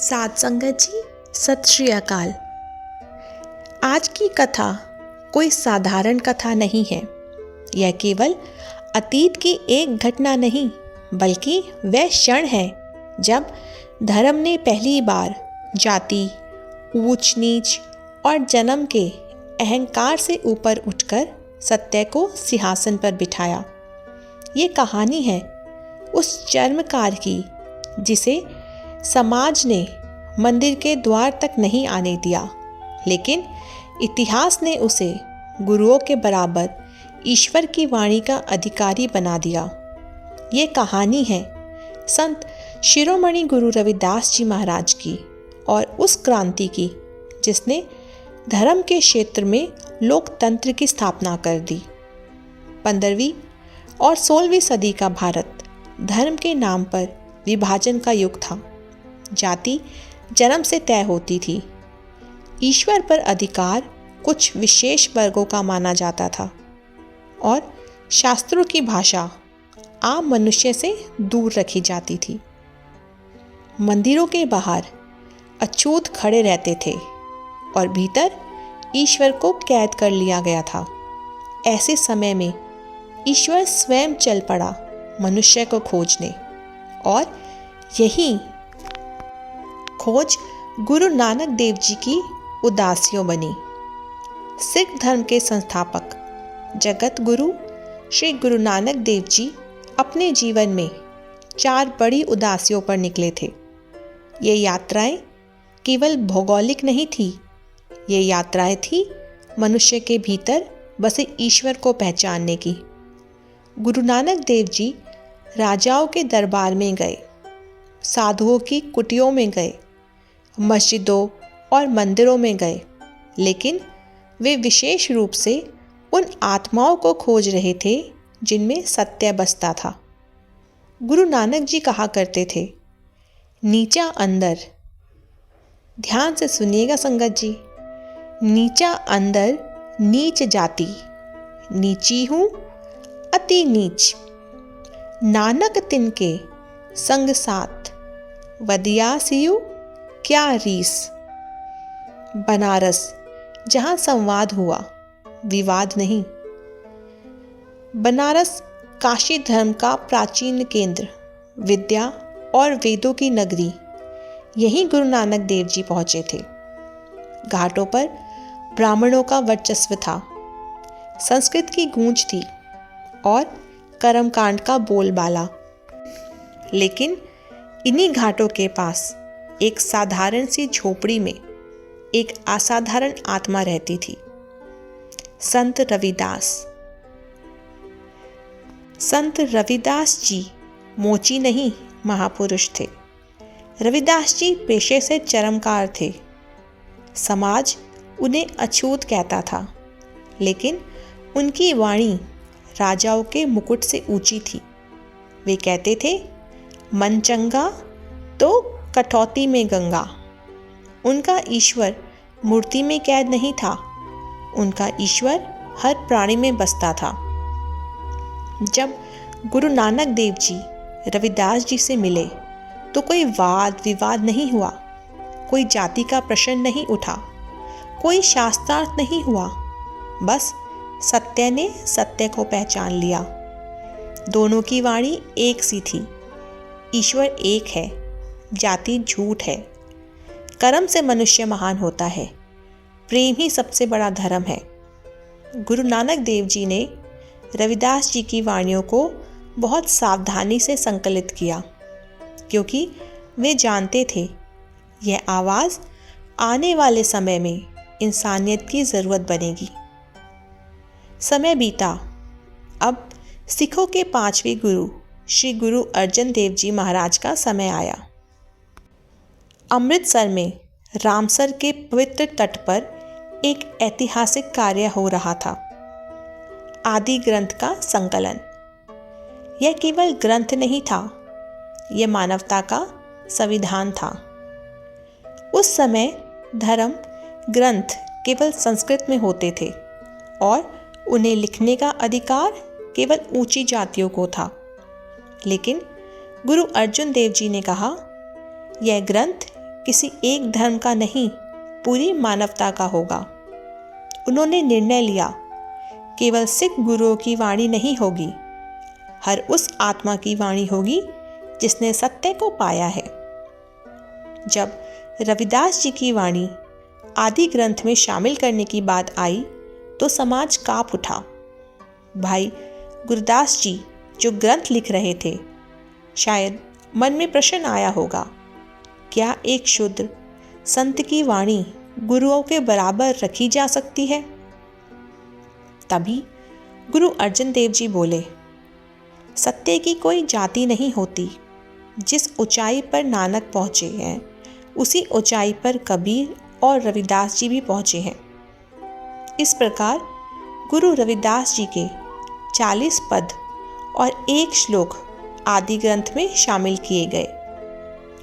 साथ संगत जी, सत श्री अकाल। आज की कथा कोई साधारण कथा नहीं है। यह केवल अतीत की एक घटना नहीं, बल्कि वह क्षण है जब धर्म ने पहली बार जाति, ऊंच नीच और जन्म के अहंकार से ऊपर उठकर सत्य को सिंहासन पर बिठाया। ये कहानी है उस चर्मकार की जिसे समाज ने मंदिर के द्वार तक नहीं आने दिया, लेकिन इतिहास ने उसे गुरुओं के बराबर ईश्वर की वाणी का अधिकारी बना दिया। ये कहानी है संत शिरोमणि गुरु रविदास जी महाराज की और उस क्रांति की जिसने धर्म के क्षेत्र में लोकतंत्र की स्थापना कर दी। 15वीं और 16वीं सदी का भारत धर्म के नाम पर विभाजन का युग था। जाति जन्म से तय होती थी। ईश्वर पर अधिकार कुछ विशेष वर्गों का माना जाता था और शास्त्रों की भाषा आम मनुष्य से दूर रखी जाती थी। मंदिरों के बाहर अछूत खड़े रहते थे और भीतर ईश्वर को कैद कर लिया गया था। ऐसे समय में ईश्वर स्वयं चल पड़ा मनुष्य को खोजने, और यही खोज गुरु नानक देव जी की उदासियों बनी। सिख धर्म के संस्थापक जगत गुरु श्री गुरु नानक देव जी अपने जीवन में 4 बड़ी उदासियों पर निकले थे। ये यात्राएं केवल भौगोलिक नहीं थी, ये यात्राएं थी मनुष्य के भीतर बसे ईश्वर को पहचानने की। गुरु नानक देव जी राजाओं के दरबार में गए, साधुओं की कुटियों में गए, मस्जिदों और मंदिरों में गए, लेकिन वे विशेष रूप से उन आत्माओं को खोज रहे थे जिनमें सत्य बसता था। गुरु नानक जी कहा करते थे, नीचा अंदर, ध्यान से सुनिएगा संगत जी, नीचा अंदर नीच जाति, नीची हूँ अति नीच, नानक तिनके संग साथ, वदियासियु क्या रीस। बनारस जहाँ संवाद हुआ, विवाद नहीं। बनारस काशी धर्म का प्राचीन केंद्र, विद्या और वेदों की नगरी। यहीं गुरु नानक देव जी पहुँचे थे। घाटों पर ब्राह्मणों का वर्चस्व था, संस्कृत की गूंज थी और कर्मकांड का बोलबाला। लेकिन इन्हीं घाटों के पास एक साधारण सी झोपड़ी में एक असाधारण आत्मा रहती थी, संत रविदास। संत रविदास जी मोची नहीं, महापुरुष थे। रविदास जी पेशे से चरमकार थे। समाज उन्हें अछूत कहता था, लेकिन उनकी वाणी राजाओं के मुकुट से ऊंची थी। वे कहते थे, मन चंगा तो कटौती में गंगा। उनका ईश्वर मूर्ति में कैद नहीं था, उनका ईश्वर हर प्राणी में बसता था। जब गुरु नानक देव जी रविदास जी से मिले तो कोई वाद विवाद नहीं हुआ, कोई जाति का प्रश्न नहीं उठा, कोई शास्त्रार्थ नहीं हुआ। बस सत्य ने सत्य को पहचान लिया। दोनों की वाणी एक सी थी, ईश्वर एक है, जाति झूठ है। कर्म से मनुष्य महान होता है, प्रेम ही सबसे बड़ा धर्म है। गुरु नानक देव जी ने रविदास जी की वाणियों को बहुत सावधानी से संकलित किया, क्योंकि वे जानते थे यह आवाज़ आने वाले समय में इंसानियत की ज़रूरत बनेगी। समय बीता। अब सिखों के 5वें गुरु श्री गुरु अर्जन देव जी महाराज का समय आया। अमृतसर में रामसर के पवित्र तट पर एक ऐतिहासिक कार्य हो रहा था, आदि ग्रंथ का संकलन। यह केवल ग्रंथ नहीं था, यह मानवता का संविधान था। उस समय धर्म ग्रंथ केवल संस्कृत में होते थे और उन्हें लिखने का अधिकार केवल ऊंची जातियों को था। लेकिन गुरु अर्जुन देव जी ने कहा, यह ग्रंथ किसी एक धर्म का नहीं, पूरी मानवता का होगा। उन्होंने निर्णय लिया, केवल सिख गुरुओं की वाणी नहीं होगी, हर उस आत्मा की वाणी होगी जिसने सत्य को पाया है। जब रविदास जी की वाणी आदि ग्रंथ में शामिल करने की बात आई तो समाज कांप उठा। भाई गुरदास जी जो ग्रंथ लिख रहे थे, शायद मन में प्रश्न आया होगा, क्या एक शूद्र संत की वाणी गुरुओं के बराबर रखी जा सकती है? तभी गुरु अर्जन देव जी बोले, सत्य की कोई जाति नहीं होती। जिस ऊंचाई पर नानक पहुँचे हैं, उसी ऊंचाई पर कबीर और रविदास जी भी पहुँचे हैं। इस प्रकार गुरु रविदास जी के 40 पद और एक श्लोक आदि ग्रंथ में शामिल किए गए।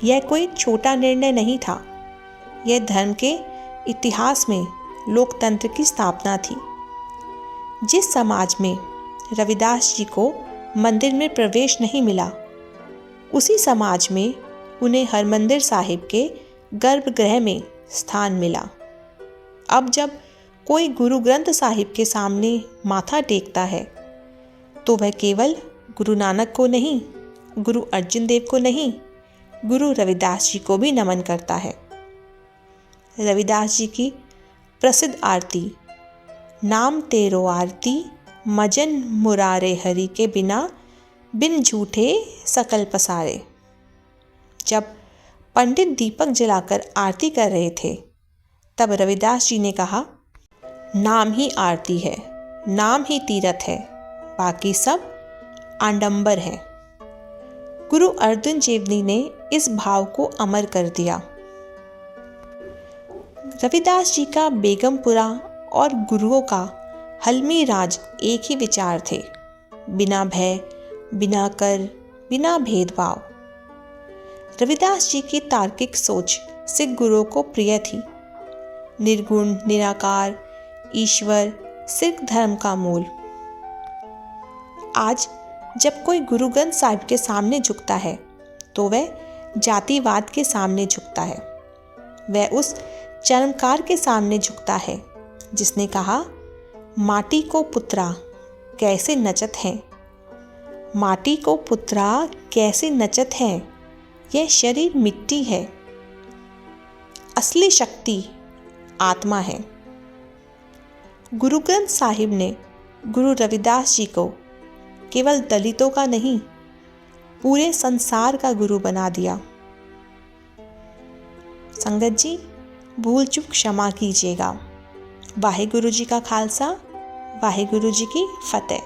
यह कोई छोटा निर्णय नहीं था। यह धर्म के इतिहास में लोकतंत्र की स्थापना थी। जिस समाज में रविदास जी को मंदिर में प्रवेश नहीं मिला, उसी समाज में उन्हें हरमंदिर साहिब के गर्भगृह में स्थान मिला। अब जब कोई गुरु ग्रंथ साहिब के सामने माथा टेकता है तो वह केवल गुरु नानक को नहीं, गुरु अर्जन देव को नहीं, गुरु रविदास जी को भी नमन करता है। रविदास जी की प्रसिद्ध आरती, नाम तेरो आरती मजन मुरारे हरि के बिना, बिन झूठे सकल पसारे। जब पंडित दीपक जलाकर आरती कर रहे थे, तब रविदास जी ने कहा, नाम ही आरती है, नाम ही तीरथ है, बाकी सब आडंबर है। गुरु अर्जुन देव ने इस भाव को अमर कर दिया। रविदास जी का बेगमपुरा और गुरुओं का हलमी राज एक ही विचार थे, बिना भय, बिना कर, बिना भेदभाव। रविदास जी की तार्किक सोच सिख गुरुओं को प्रिय थी। निर्गुण, निराकार, ईश्वर सिख धर्म का मूल। आज जब कोई गुरु ग्रंथ साहिब के सामने झुकता है तो वह जातिवाद के सामने झुकता है। वह उस चरमकार के सामने झुकता है जिसने कहा, माटी को पुत्रा कैसे नचत हैं, माटी को पुत्रा कैसे नचत हैं, यह शरीर मिट्टी है, असली शक्ति आत्मा है। गुरु ग्रंथ साहिब ने गुरु रविदास जी को केवल दलितों का नहीं, पूरे संसार का गुरु बना दिया। संगत जी, भूल चूक क्षमा कीजिएगा। वाहे गुरु जी का खालसा, वाहे गुरु जी की फतेह।